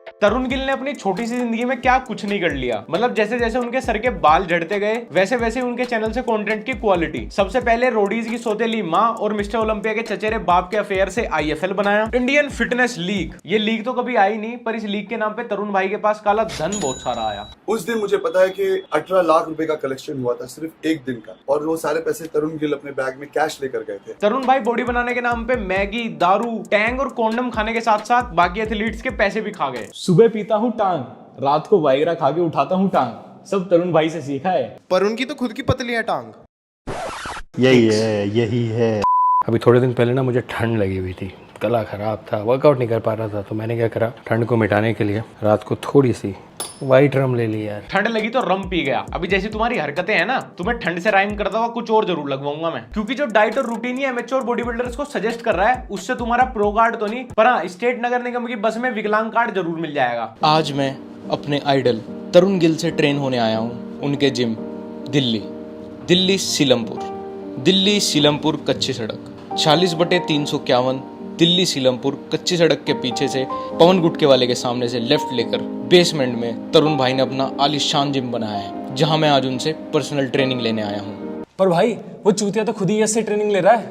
तरुण गिल ने अपनी छोटी सी जिंदगी में क्या कुछ नहीं कर लिया। मतलब जैसे जैसे उनके सर के बाल झड़ते गए वैसे वैसे उनके चैनल से कंटेंट की क्वालिटी। सबसे पहले रोडीज की सौतेली माँ और मिस्टर ओलंपिया के चचेरे बाप के अफेयर से IFL बनाया, इंडियन फिटनेस लीग। ये लीग तो कभी आई नहीं, पर इस लीग के नाम पे तरुण भाई के पास काला धन बहुत सारा आया। उस दिन मुझे पता है कि 18 लाख रुपए का कलेक्शन हुआ था सिर्फ एक दिन का, और वो सारे पैसे तरुण गिल अपने बैग में कैश लेकर गए थे। तरुण भाई बॉडी बनाने के नाम पे मैगी, दारू, टैंग और कॉन्डम खाने के साथ साथ बाकी एथलीट्स के पैसे भी खा गए। सुबह पीता हूँ टांग, रात को वाइग्रा खा के उठाता हूँ टांग, सब तरुण भाई से सीखा है। पर उनकी तो खुद की पतली है टांग। यही है। अभी थोड़े दिन पहले ना मुझे ठंड लगी हुई थी, गला खराब था, वर्कआउट नहीं कर पा रहा था, तो मैंने क्या करा, ठंड को मिटाने के लिए रात को थोड़ी सी वाइट रम ले ली यार। ठंड लगी तो रम पी गया। अभी जैसी तुम्हारी हरकतें हैं ना, तुम्हें ठंड से राइम करता हुआ कुछ और जरूर लगवाऊंगा मैं, क्योंकि जो डाइट और रूटीन ही एमेच्योर बॉडी बिल्डर्स को सजेस्ट कर रहा है उससे तुम्हारा प्रो कार्ड तो नहीं, पर हाँ स्टेट नगर निगम की बस में विकलांग कार्ड जरूर मिल जाएगा। आज मैं अपने आइडल तरुण गिल से ट्रेन होने आया हूँ उनके जिम दिल्ली सीलमपुर कच्ची सड़क 40/351 दिल्ली सीलमपुर कच्ची सड़क के पीछे से पवन गुटके वाले के सामने से लेफ्ट लेकर बेसमेंट में तरुण भाई ने अपना आलीशान जिम बनाया है, जहां मैं आज उनसे पर्सनल ट्रेनिंग लेने आया हूं। पर भाई वो चूतिया तो खुद ही ऐसे ट्रेनिंग ले रहा है,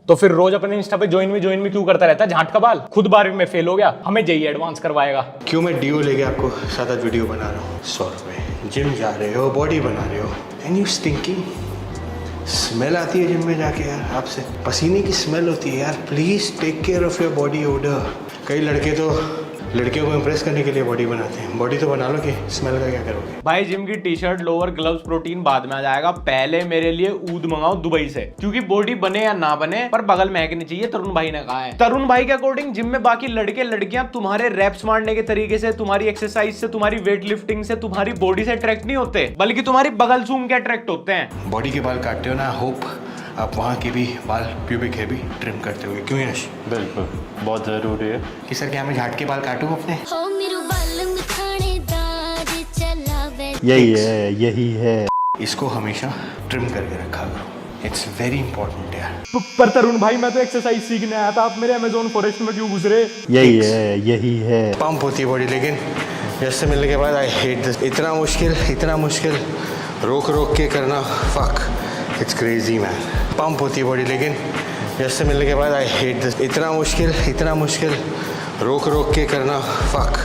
तो फिर रोज अपने इंस्टा पे ज्वाइन में क्यों करता रहता है झाट का बाल? खुद 12वीं में फेल हो गया, हमें JEE एडवांस करवाएगा। क्यों मैं डीओ लेके आपको 7 वीडियो बना रहा हूँ, 100 रुपये, जिम जा रहे हो, बॉडी बना रहे हो, एंड यू स्टिंकिंग, स्मेल आती है जिम में जाके यार, आपसे पसीने की स्मेल होती है यार। Please take care of your body odour. कई लड़के तो लड़कियों को इम्प्रेस करने के लिए बॉडी बनाते हैं, बॉडी तो बना लो कि स्मेल का क्या करोगे। भाई जिम की टी-शर्ट, लोअर, ग्लव्स, प्रोटीन बाद में आ जाएगा, पहले मेरे लिए ऊद मंगाओ दुबई से, क्योंकि बॉडी बने या ना बने पर बगल महकनी चाहिए, तरुण भाई ने कहा है। तरुण भाई के अकॉर्डिंग जिम में बाकी लड़के लड़कियां तुम्हारे रैप्स मारने के तरीके से, तुम्हारी एक्सरसाइज से, तुम्हारी वेट लिफ्टिंग से, तुम्हारी बॉडी से अट्रैक्ट नहीं होते, बल्कि तुम्हारी बगल सूंघ के अट्रैक्ट होते हैं। बॉडी के बाल काटते हो ना, होप आप वहाँ के भी बाल प्यूबिक हेयर भी ट्रिम करते होंगे, क्यों यश? बिल्कुल, बहुत ज़रूरी है। कि सर क्या मैं झाट के बाल काटूँ अपने? यही है। इसको हमेशा ट्रिम करके रखा करो, इट्स वेरी इंपॉर्टेंट यार। पर तरुण भाई मैं तो एक्सरसाइज सीखने आया था, आप मेरे अमेज़न फॉरेस्ट में क्यों गुजरे? यही है। पंप होती है बॉडी, लेकिन यश से मिलने के बाद आई हेट दिस। इतना मुश्किल रोक के करना, fuck, it's crazy man. Pump होती है बॉडी, लेकिन यश से मिलने के बाद आई हेट दिस। इतना मुश्किल रोक के करना, फक,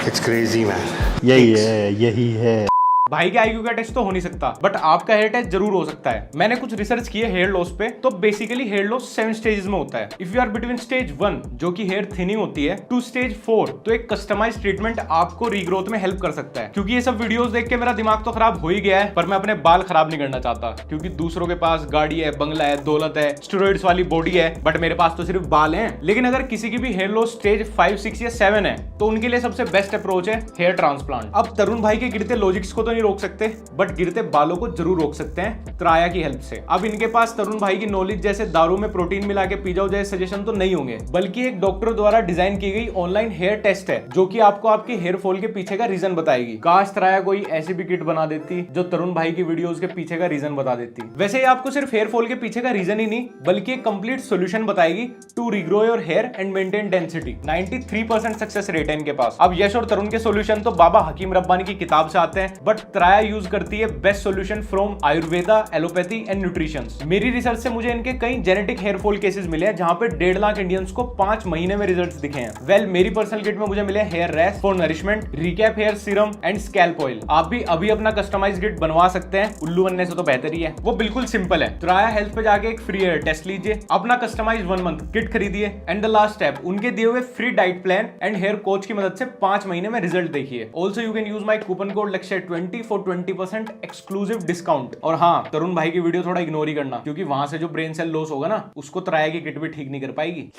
इट्स क्रेजी मैन। यही है। भाई के IQ का टेस्ट तो हो नहीं सकता, बट आपका हेयर टेस्ट जरूर हो सकता है। मैंने कुछ रिसर्च किए हेयर लॉस पे, तो बेसिकली हेयर लॉस 7 स्टेजेस में होता है। If you are between stage 1 जो कि हेयर थिनिंग होती है, टू स्टेज 4 तो एक कस्टमाइज्ड ट्रीटमेंट आपको रीग्रोथ में हेल्प कर सकता है। क्योंकि ये सब वीडियोस देख के मेरा दिमाग तो खराब हो ही गया है, पर मैं अपने बाल खराब नहीं करना चाहता, क्योंकि दूसरों के पास गाड़ी है, बंगला है, दौलत है, स्टेरॉइड्स वाली बॉडी है, बट मेरे पास तो सिर्फ बाल हैं। लेकिन अगर किसी की भी हेयर लॉस स्टेज 5, 6 या 7 है, तो उनके लिए सबसे बेस्ट अप्रोच है हेयर ट्रांसप्लांट। अब तरुण भाई के गिरते लॉजिक्स को तो नहीं रोक सकते, बट गिरते बालों को जरूर रोक सकते हैं त्राया की हेल्प से। अब इनके पास तरुण भाई की नॉलेज जैसे दारू में प्रोटीन मिला के पी जाओ जैसे सजेशन तो नहीं होंगे, बल्कि एक डॉक्टर द्वारा डिजाइन की गई ऑनलाइन हेयर टेस्ट है, जो कि आपको आपके हेयर फॉल के पीछे का रीजन बताएगी। काश त्राया कोई ऐसी भी किट बना देती जो तरुण भाई की वीडियोस के पीछे का रीजन बता देती। वैसे ही आपको सिर्फ हेयर फॉल के पीछे का रीजन ही नहीं, बल्कि एक कंप्लीट सोल्यूशन बताएगी to regrow your hair and maintain density. 93% success rate है इनके पास। अब यश और तरुण के सोल्यूशन तो बाबा हकीम रब्बानी की किताब से आते हैं, बट त्राया यूज करती है best solution from Ayurveda, allopathy and nutrition. मेरी रिसर्च से मुझे इनके कई जेनेटिक हेयर फॉल केसेस मिले हैं, जहां पे 1.5 लाख इंडियंस को 5 महीने में रिजल्ट्स दिखे हैं। वेल, मेरी पर्सनल किट में मुझे मिले hair rest for nourishment, recap hair serum and scalp oil. आप भी अभी अपना कस्टमाइज्ड किट बनवा सकते हैं, उल्लू बनने से तो बेहतर ही है। वो बिल्कुल सिंपल है। त्राया हेल्थ पे जाके एक फ्री हेयर टेस्ट लीजिए, अपना कस्टमाइज्ड 1 मंथ किट खरीदिए, एंड द लास्ट स्टेप उनके दिए हुए free diet plan and hair coach की मदद से 5 महीने में रिजल्ट देखिए। Also you can use my coupon code लक्ष्य20 फॉर 20% एक्सक्लूसिव डिस्काउंट। और हाँ, तरुण भाई की वीडियो थोड़ा इग्नोर ही करना, क्योंकि वहां से जो ब्रेन सेल लॉस होगा ना, उसको त्राया की किट भी ठीक नहीं कर पाएगी।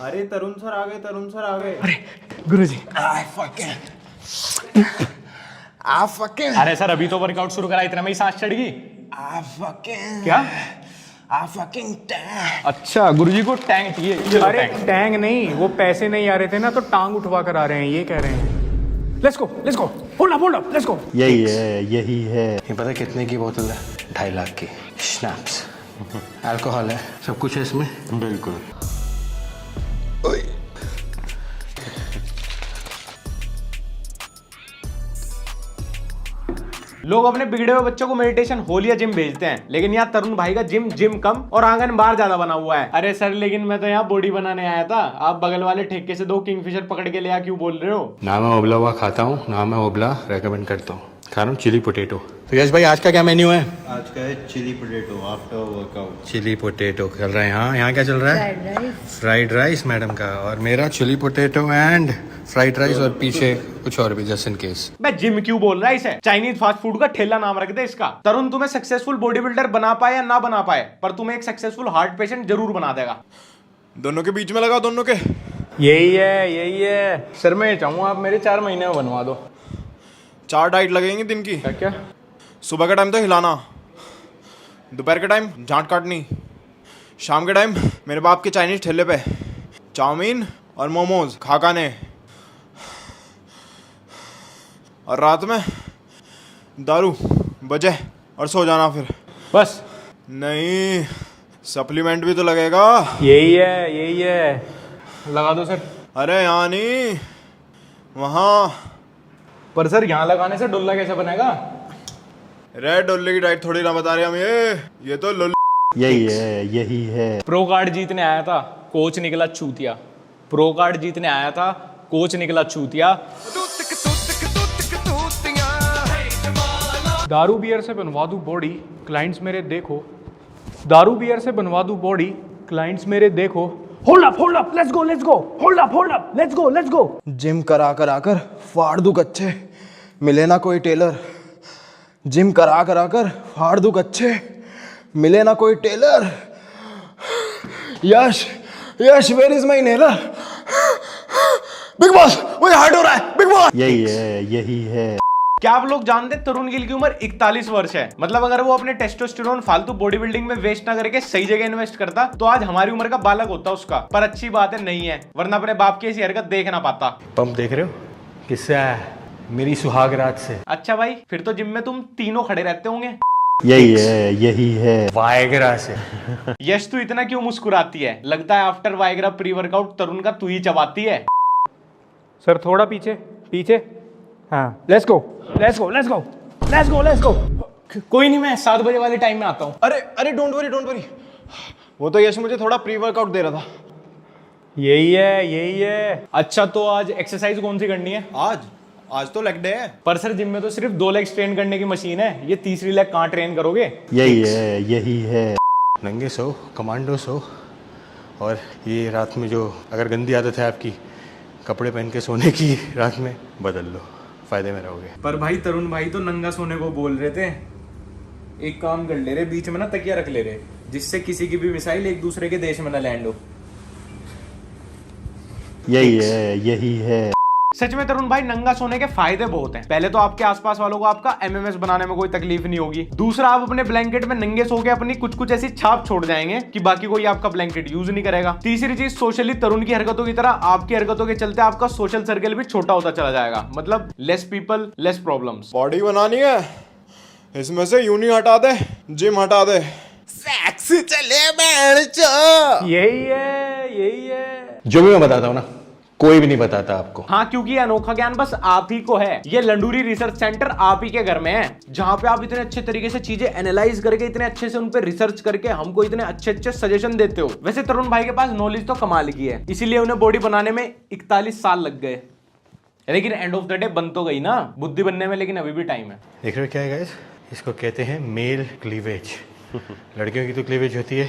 अरे तरुण सर आ गए। अरे गुरुजी, अरे सर अभी तो वर्कआउट शुरू करा, इतना में ही सांस चढ़ गई क्या? अच्छा, गुरुजी को टैंक चाहिए। अरे टैंग नहीं, वो पैसे नहीं आ रहे थे ना, तो टांग उठवा कर आ रहे हैं, ये कह रहे हैं। Let's go, hold up, let's go. यही है। ये पता कितने की बोतल है? 2.5 लाख की। स्नैप्स, अल्कोहल है, सब कुछ है इसमें। बिल्कुल। लोग अपने बिगड़े हुए बच्चों को मेडिटेशन हॉल या जिम भेजते हैं, लेकिन यहाँ तरुण भाई का जिम कम और आंगन बाहर ज्यादा बना हुआ है। अरे सर लेकिन मैं तो यहाँ बॉडी बनाने आया था, आप बगल वाले ठेके से 2 किंगफिशर पकड़ के ले आ क्यों बोल रहे हो? ना मैं उबला हुआ खाता हूँ, ना मैं उबला रेकमेंड करता हूँ, खा रहा हूँ चिली पोटैटो। तो यश भाई आज का क्या मेन्यू है? आज का है chilli potato after workout. Chilli potato चल रहा है। हाँ, यहाँ क्या चल रहा है? फ्राइड राइस मैडम का, और मेरा chilli potato and fried rice, और पीछे कुछ और भी जस्ट इन केस। मैं जिम क्यों बोल रहा है इसे? चाइनीज फास्ट फूड का ठेला नाम रख दे इसका। तरुण तुम्हें सक्सेसफुल बॉडी बिल्डर बना पाए या ना बना पाए, पर तुम्हें एक सक्सेसफुल हार्ट पेशेंट जरूर बना देगा। दोनों के बीच में लगा, दोनों के। यही है सर। मैं चाहूँगा आप मेरे 4 महीने में बनवा दो। 4 डाइट लगेंगी दिन की। क्या? सुबह का टाइम तो हिलाना, दोपहर के टाइम झांट काटनी, शाम के टाइम मेरे बाप के चाइनीज ठेले पे चाउमीन और मोमोज खाने, और रात में दारू बजे और सो जाना फिर। बस नहीं, सप्लीमेंट भी तो लगेगा। यही है लगा दो सर। अरे यहाँ नहीं, वहाँ। पर सर यहाँ लगाने से डुल्ला कैसे बनेगा? रेड डोले की डाइट थोड़ी ना बता रहे हम, ये तो यही है। प्रो कार्ड जीतने आया था, कोच निकला चूतिया। प्रो कार्ड जीतने आया था, कोच निकला चूतिया। दारू बियर से बनवा दूं बॉडी, क्लाइंट्स मेरे देखो। दारू बियर से बनवा दूं बॉडी, क्लाइंट्स मेरे देखो। Hold up, let's go. Hold up, let's go. Gym करा कर फाड़ दूं कच्चे, मिले ना कोई टेलर। जिम करा कर फाड़ दूं कच्चे, मिले ना कोई tailor. Yash where is my nailer? Big boss, मुझे हार्ट हो रहा है। Big boss. यही है। क्या आप लोग जानते हैं तरुण गिल की उम्र 41 वर्ष है? मतलब अगर वो अपने टेस्टोस्टेरोन फालतू बॉडी बिल्डिंग में वेस्ट ना करके सही जगह इन्वेस्ट करता तो आज हमारी उम्र का बालक होता उसका। पर अच्छी बात है नहीं है, वरना अपने बाप की ऐसी हरकत देख ना पाता। पंप देख रहे हो? किससे आया? मेरी सुहाग रात से। अच्छा भाई, फिर तो जिम में तुम तीनों खड़े रहते होंगे। यही है वायग्रा से। यश तू इतना क्यों मुस्कुराती है? लगता है आफ्टर वायग्रा प्री वर्कआउट तरुण का तू ही चबाती है। सर थोड़ा पीछे। हाँ, लेट्स गो। कोई नहीं, मैं 7 बजे वाले टाइम में आता हूँ। अरे डोंट वरी। वो तो यश मुझे थोड़ा प्री वर्कआउट दे रहा था। यही है। अच्छा, तो आज एक्सरसाइज कौन सी करनी है? आज तो लेग डे है। पर सर जिम में तो सिर्फ 2 लेग्स ट्रेन करने की मशीन है, ये तीसरी लेग कहाँ ट्रेन करोगे? यही है। नंगे सो, कमांडो सो, और ये रात में जो अगर गंदी आदत है आपकी कपड़े पहन के सोने की, रात में बदल लो, फायदे में रहोगे। पर भाई तरुण भाई तो नंगा सोने को बोल रहे थे। एक काम कर ले रहे, बीच में ना तकिया रख ले रहे, जिससे किसी की भी मिसाइल एक दूसरे के देश में ना लैंड हो। यही है। सच में तरुण भाई, नंगा सोने के फायदे बहुत हैं। पहले तो आपके आसपास वालों को आपका एमएमएस बनाने में कोई तकलीफ नहीं होगी। दूसरा, आप अपने ब्लैंकेट में नंगे सो के अपनी कुछ ऐसी छाप छोड़ जाएंगे कि बाकी कोई आपका ब्लैंकेट यूज नहीं करेगा। तीसरी चीज, सोशली तरुण की हरकतों की तरह आपकी हरकतों के चलते आपका सोशल सर्कल भी छोटा होता चला जाएगा। मतलब less people less problems. Body बनानी है, इसमें से यूनी हटा दे, जिम हटा दे, सेक्सी चले यही है। जो भी मैं बताता हूँ ना, कोई भी नहीं बताता आपको। हाँ, क्योंकि ये अनोखा ज्ञान बस आप ही को है। ये लंडूरी रिसर्च सेंटर आप ही के घर में है, जहाँ पे आप इतने अच्छे तरीके से चीजें एनालाइज करके, इतने अच्छे से उन पे रिसर्च करके हमको इतने अच्छे सजेशन देते हो। वैसे तरुण भाई के पास नॉलेज तो कमाल की है, इसीलिए उन्हें बॉडी बनाने में 41 साल लग गए। लेकिन एंड ऑफ द डे बन तो गई ना बुद्धि बनने में, लेकिन अभी भी टाइम है। देख रहे हो क्या है गाइस? इसको कहते हैं मेल क्लीवेज। लड़कियों की तो क्लीवेज होती है,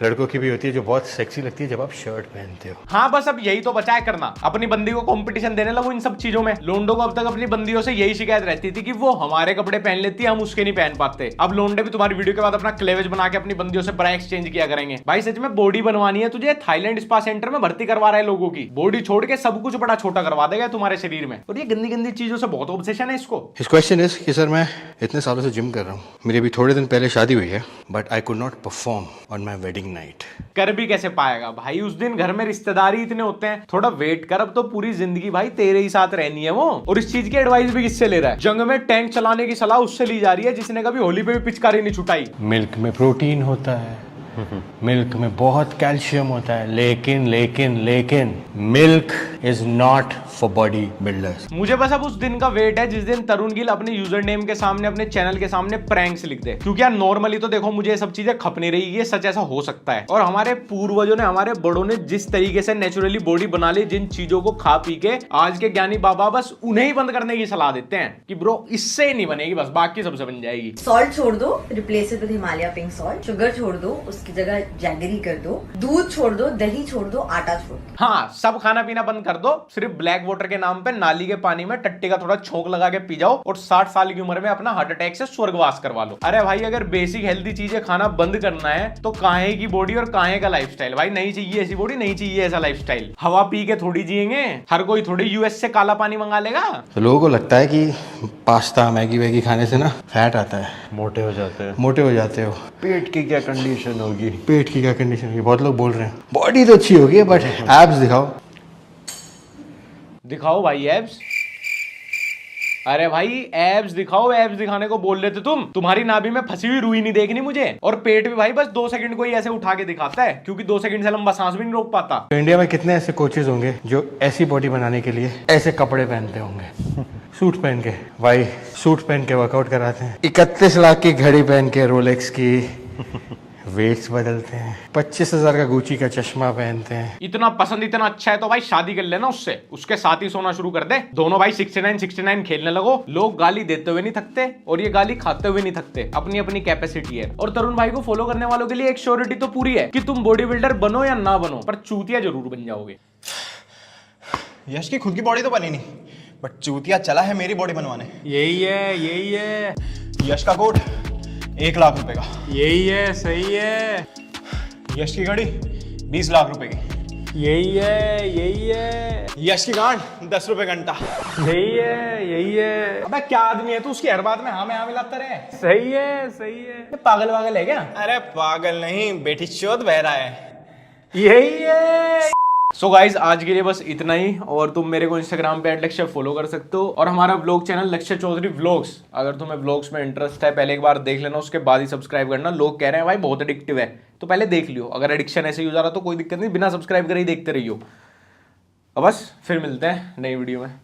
लड़कों की भी होती है, जो बहुत सेक्सी लगती है जब आप शर्ट पहनते हो। हाँ, बस अब यही तो बचा है करना, अपनी बंदी को कंपटीशन देने लगो इन सब चीजों में। लोंडो को अब तक अपनी बंदियों से यही शिकायत रहती थी कि वो हमारे कपड़े पहन लेती है, हम उसके नहीं पहन पाते। अब लोंडे भी तुम्हारी वीडियो के बाद अपना क्लेवेज बना के अपनी बंदियों से बड़ा एक्सचेंज किया करेंगे। भाई सच में बॉडी बनवानी है तुझे, थाईलैंड स्पा सेंटर में भर्ती करवा रहे लोगों की। बॉडी छोड़ के सब कुछ बड़ा छोटा करवा देगा तुम्हारे शरीर में। और ये गंदी गंदी चीजों से बहुत ऑब्सेशन है इसको। हिज क्वेश्चन इज कि सर मैं इतने सालों से जिम कर रहा हूँ, मेरी अभी थोड़े दिन पहले शादी हुई है, but I could not perform on my wedding night. कर भी कैसे पाएगा भाई, उस दिन घर में रिश्तेदारी इतने होते हैं। थोड़ा वेट कर, अब तो पूरी जिंदगी भाई तेरे ही साथ रहनी है वो। और इस चीज की एडवाइस भी किससे ले रहा है? जंग में टैंक चलाने की सलाह उससे ली जा रही है जिसने कभी होली पे भी पिचकारी नहीं छुटाई। मिल्क में प्रोटीन होता है, मिल्क में बहुत कैल्शियम होता है, लेकिन milk is not for body builders. मुझे बस अब उस दिन का वेट है जिस दिन तरुण गिल अपने यूजर नेम के सामने, अपने चैनल के सामने प्रैंक्स लिख दे, क्योंकि यार नॉर्मली तो देखो मुझे ये सब चीजें खप नहीं रही, ये सच ऐसा हो सकता है। और हमारे पूर्वजों ने, हमारे बड़ों ने जिस तरीके से नेचुरली बॉडी बना ली, जिन चीजों को खा पी के, आज के ज्ञानी बाबा बस उन्हें ही बंद करने की सलाह देते हैं कि ब्रो इससे नहीं बनेगी, बस बाकी सबसे बन जाएगी। सॉल्ट छोड़ दो, replace it with Himalaya pink salt. Sugar छोड़ दो, उसकी जगह जैगरी कर दो। दूध छोड़ दो, दही छोड़ दो, आटा छोड़ दो। हाँ, सब खाना पीना बंद कर दो, सिर्फ ब्लैक वाटर के नाम पे नाली के पानी में टट्टी का थोड़ा छोंक लगा के पी जाओ और 60 साल की उम्र में अपना हार्ट अटैक से स्वर्गवास करवा लो। अरे भाई, अगर बेसिक हेल्दी चीजें खाना बंद करना है तो काहे की बॉडी और काहे का लाइफस्टाइल? भाई नहीं चाहिए ऐसी बॉडी, नहीं चाहिए ऐसा लाइफस्टाइल। हवा पी के थोड़ी जिएंगे, हर कोई थोड़ी यूएस से काला पानी मंगा लेगा। तो लोगों को लगता है कि पास्ता मैगी वैगी खाने से ना फैट आता है, मोटे हो जाते हैं। मोटे हो जाते हो। पेट की क्या कंडीशन होगी? पेट की क्या कंडीशन होगी? बहुत लोग बोल रहे हैं बॉडी तो अच्छी होगी बट एब्स दिखाओ। दिखाओ भाई एब्स। अरे भाई एब्स दिखाओ, एब्स दिखाने को बोल रहे थे तुम। तुम्हारी नाभि में फंसी हुई रुई नहीं देखनी मुझे। और पेट भी भाई बस 2 सेकंड को ही ऐसे उठा के दिखाता है, क्योंकि 2 सेकंड से लंबा सांस भी नहीं रोक पाता। तो इंडिया में कितने ऐसे कोचेज होंगे जो ऐसी बॉडी बनाने के लिए ऐसे कपड़े पहनते होंगे, सूट पहन के। भाई सूट पहन के वर्कआउट कराते हैं, 31 लाख की घड़ी पहन के, रोलेक्स की, वेट्स बदलते हैं, 25,000 का गुची का चश्मा पहनते हैं। इतना पसंद, इतना अच्छा है तो भाई शादी कर लेना उससे, उसके साथ ही सोना शुरू कर दे। दोनों भाई 69 खेलने लगो। लोग गाली देते हुए नहीं थकते और ये गाली खाते हुए नहीं थकते, अपनी अपनी कैपेसिटी है। और तरुण भाई को फॉलो करने वालों के लिए एक श्योरिटी तो पूरी है कि तुम बॉडी बिल्डर बनो या ना बनो, पर चूतिया जरूर बन जाओगे। यश की खुद की बॉडी तो बनी नहीं, बट चूतिया चला है मेरी बॉडी बनवाने। यही है। यश का कोट 1 लाख रुपए का। यही है, सही है। यश की घड़ी 20 लाख रुपए की। यही है। यश की गांड 10 रुपए घंटा। यही है। अबे क्या आदमी है तू, उसकी हर बात में हाँ में हाँ मिलाता रहे। सही है। पागल वागल है क्या? अरे पागल नहीं, बेटी चोद बह रहा है। यही है। सो गाइज आज के लिए बस इतना ही। और तुम मेरे को इंस्टाग्राम पे @लक्ष्य फॉलो कर सकते हो, और हमारा व्लॉग चैनल लक्ष्य चौधरी व्लॉग्स, अगर तुम्हें व्लॉग्स में इंटरेस्ट है पहले एक बार देख लेना, उसके बाद ही सब्सक्राइब करना। लोग कह रहे हैं भाई बहुत एडिक्टिव है, तो पहले देख लियो। अगर एडिक्शन ऐसे यूज आ रहा तो कोई दिक्कत नहीं, बिना सब्सक्राइब करे ही देखते रहियो। अब बस फिर मिलते हैं नई वीडियो में।